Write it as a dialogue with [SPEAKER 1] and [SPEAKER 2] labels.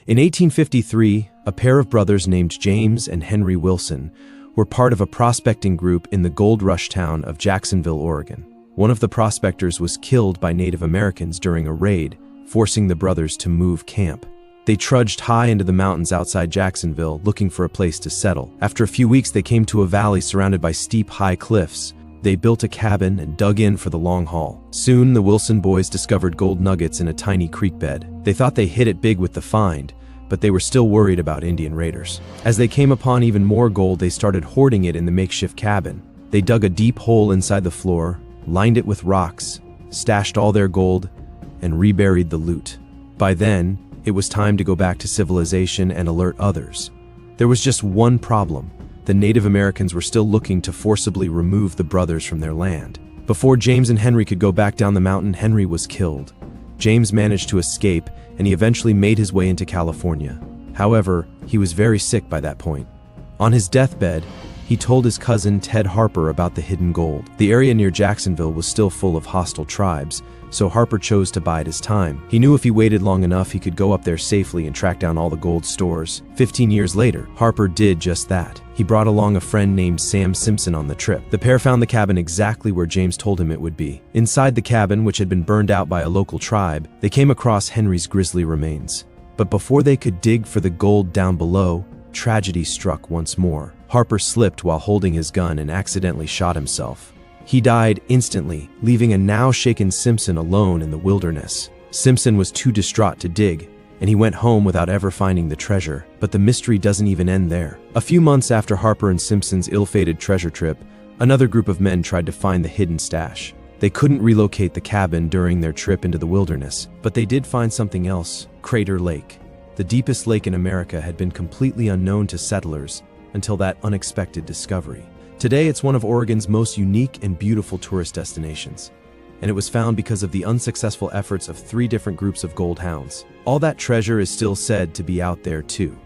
[SPEAKER 1] In 1853, a pair of brothers named James and Henry Wilson were part of a prospecting group in the gold rush town of Jacksonville, Oregon. One of the prospectors was killed by Native Americans during a raid, forcing the brothers to move camp. They trudged high into the mountains outside Jacksonville, looking for a place to settle. After a few weeks, they came to a valley surrounded by steep, high cliffs. They built a cabin and dug in for the long haul. Soon, the Wilson boys discovered gold nuggets in a tiny creek bed. They thought they hit it big with the find, but they were still worried about Indian raiders. As they came upon even more gold, they started hoarding it in the makeshift cabin. They dug a deep hole inside the floor, lined it with rocks, stashed all their gold, and reburied the loot. By then, it was time to go back to civilization and alert others. There was just one problem. The Native Americans were still looking to forcibly remove the brothers from their land. Before James and Henry could go back down the mountain, Henry was killed. James managed to escape, and he eventually made his way into California. However, he was very sick by that point. On his deathbed, he told his cousin Ted Harper about the hidden gold. The area near Jacksonville was still full of hostile tribes, so Harper chose to bide his time. He knew if he waited long enough, he could go up there safely and track down all the gold stores. 15 years later, Harper did just that. He brought along a friend named Sam Simpson on the trip. The pair found the cabin exactly where James told him it would be. Inside the cabin, which had been burned out by a local tribe, they came across Henry's grisly remains. But before they could dig for the gold down below, tragedy struck once more. Harper slipped while holding his gun and accidentally shot himself. He died instantly, leaving a now shaken Simpson alone in the wilderness. Simpson was too distraught to dig, and he went home without ever finding the treasure. But the mystery doesn't even end there. A few months after Harper and Simpson's ill-fated treasure trip, another group of men tried to find the hidden stash. They couldn't relocate the cabin during their trip into the wilderness, but they did find something else: Crater Lake. The deepest lake in America had been completely unknown to settlers until that unexpected discovery. Today, it's one of Oregon's most unique and beautiful tourist destinations, and it was found because of the unsuccessful efforts of 3 different groups of gold hounds. All that treasure is still said to be out there too.